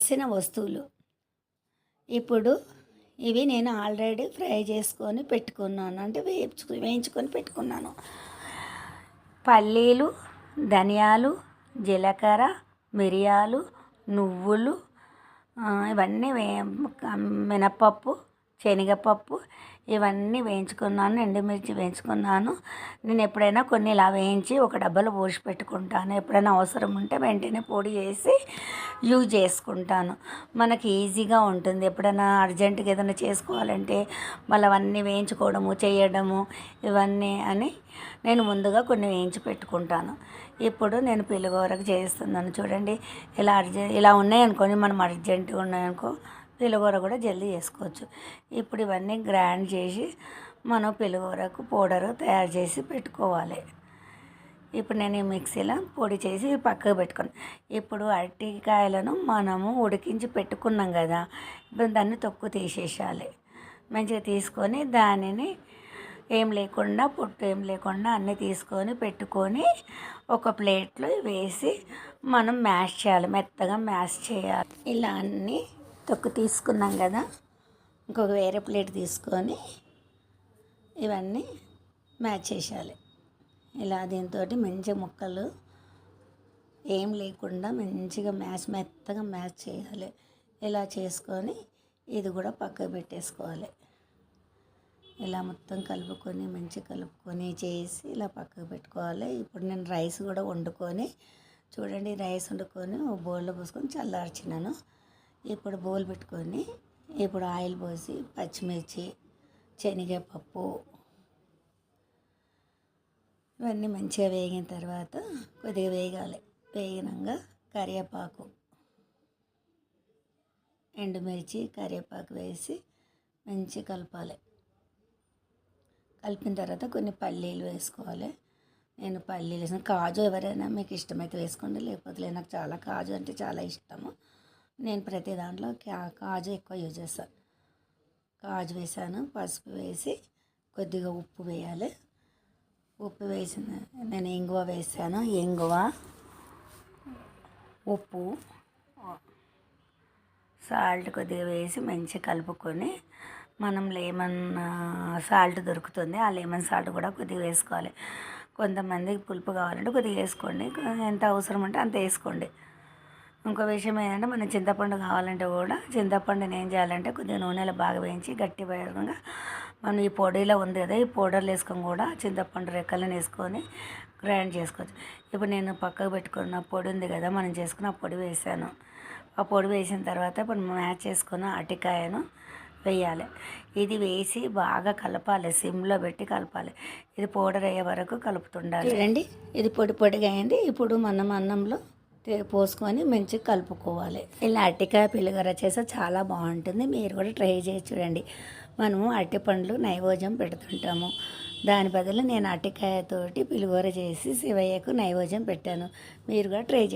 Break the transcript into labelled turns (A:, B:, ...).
A: వేసిన వస్తువులు ఇప్పుడు ఇవి నేను ఆల్రెడీ ఫ్రై చేసుకొని పెట్టుకున్నాను, అంటే వేయించుకొని పెట్టుకున్నాను. పల్లీలు, ధనియాలు, జీలకర్ర, మిరియాలు, నువ్వులు, ఇవన్నీ మినపప్పు, శనగపప్పు ఇవన్నీ వేయించుకున్నాను. ఎండుమిర్చి వేయించుకున్నాను. నేను ఎప్పుడైనా కొన్ని ఇలా వేయించి ఒక డబ్బాలో పోసి పెట్టుకుంటాను. ఎప్పుడైనా అవసరం ఉంటే వెంటనే పొడి చేసి యూజ్ చేసుకుంటాను. మనకి ఈజీగా ఉంటుంది. ఎప్పుడైనా అర్జెంటుగా ఏదైనా చేసుకోవాలంటే మళ్ళీ అవన్నీ వేయించుకోవడము చేయడము ఇవన్నీ అని నేను ముందుగా కొన్ని వేయించి పెట్టుకుంటాను. ఇప్పుడు నేను పులిహోరకు చేస్తున్నాను. చూడండి, ఇలా ఉన్నాయనుకోని మనం అర్జెంటుగా ఉన్నాయనుకో పులిహోర కూడా జల్దీ చేసుకోవచ్చు. ఇప్పుడు ఇవన్నీ గ్రైండ్ చేసి మనం పులిహోరకు పౌడరు తయారు చేసి పెట్టుకోవాలి. ఇప్పుడు నేను ఈ మిక్సీలో పొడి చేసి పక్కకు పెట్టుకున్నాను. ఇప్పుడు అరటికాయలను మనము ఉడికించి పెట్టుకున్నాం కదా, ఇప్పుడు దాన్ని తొక్కు తీసేయాలి. మంచిగా తీసుకొని దానిని ఏం లేకుండా పొట్టు ఏం లేకుండా అన్నీ తీసుకొని పెట్టుకొని ఒక ప్లేట్లో వేసి మనం మ్యాష్ చేయాలి, మెత్తగా మ్యాష్ చేయాలి. ఇలా అన్నీ తొక్కు తీసుకున్నాం కదా, ఇంకొక వేరే ప్లేట్ తీసుకొని ఇవన్నీ మ్యాష్ చేసేయాలి. ఇలా దీంతో మంచిగా ముక్కలు ఏం లేకుండా మంచిగా మెత్తగా మ్యాష్ చేయాలి. ఇలా చేసుకొని ఇది కూడా పక్కకు పెట్టేసుకోవాలి. ఇలా మొత్తం కలుపుకొని మంచిగా కలుపుకొని చేసి ఇలా పక్కకు పెట్టుకోవాలి. ఇప్పుడు నేను రైస్ కూడా వండుకొని చూడండి, రైస్ వండుకొని ఒక బౌల్లో పోసుకొని చల్లార్చినాను. ఇప్పుడు బౌల్ పెట్టుకొని ఇప్పుడు ఆయిల్ పోసి పచ్చిమిర్చి, శనగపప్పు ఇవన్నీ మంచిగా వేగిన తర్వాత కొద్దిగా వేగినాక కరివేపాకు, ఎండుమిర్చి, కరివేపాకు వేసి మంచిగా కలపాలి. కలిపిన తర్వాత కొన్ని పల్లీలు వేసుకోవాలి. నేను పల్లీలు వేసిన కాజు ఎవరైనా మీకు ఇష్టమైతే వేసుకోండి, లేకపోతే నాకు చాలా కాజు అంటే చాలా ఇష్టము. నేను ప్రతి దాంట్లో కాజు ఎక్కువ యూజ్ చేస్తాను. కాజు వేసాను, పసుపు వేసి కొద్దిగా ఉప్పు వేయాలి. ఉప్పు వేసిన నేను ఇంగువ వేసాను. ఇంగువ, ఉప్పు, సాల్ట్ కొద్దిగా వేసి మంచిగా కలుపుకొని మనం లెమన్ సాల్ట్ దొరుకుతుంది, ఆ లెమన్ సాల్ట్ కూడా కొద్దిగా వేసుకోవాలి. కొంతమందికి పులుపు కావాలంటే కొద్దిగా వేసుకోండి, ఎంత అవసరం ఉంటే అంత వేసుకోండి. ఇంకో విషయం ఏంటంటే మనం చింతపండు కావాలంటే కూడా చింతపండుని ఏం చేయాలంటే కొద్దిగా నూనెలో బాగా వేయించి గట్టి పడకుండా మనం ఈ పొడిలో ఉంది కదా, ఈ పౌడర్లు వేసుకొని కూడా చింతపండు రెక్కలను వేసుకొని గ్రైండ్ చేసుకోవచ్చు. ఇప్పుడు నేను పక్కకు పెట్టుకున్న పొడి ఉంది కదా, మనం చేసుకున్న ఆ పొడి వేసాను. ఆ పొడి వేసిన తర్వాత ఇప్పుడు మ్యాచ్ చేసుకున్న అరటికాయను వేయాలి. ఇది వేసి బాగా కలపాలి, సిమ్లో పెట్టి కలపాలి. ఇది పౌడర్ అయ్యే వరకు కలుపుతుండాలి. చూడండి, ఇది పొడిగా అయింది. ఇప్పుడు మనం అన్నంలో పోసుకొని మంచిగా కలుపుకోవాలి. ఇలా అరటికాయ పులిహోర చేస్తే చాలా బాగుంటుంది. మీరు కూడా ట్రై చేసి చూడండి. మనము అరటిపండ్లు నైవేద్యం పెడుతుంటాము, దాని బదులు నేను అరటికాయతోటి పులిహోర చేసి శివయ్యకు నైవేద్యం పెట్టాను. మీరు కూడా ట్రై చేయండి.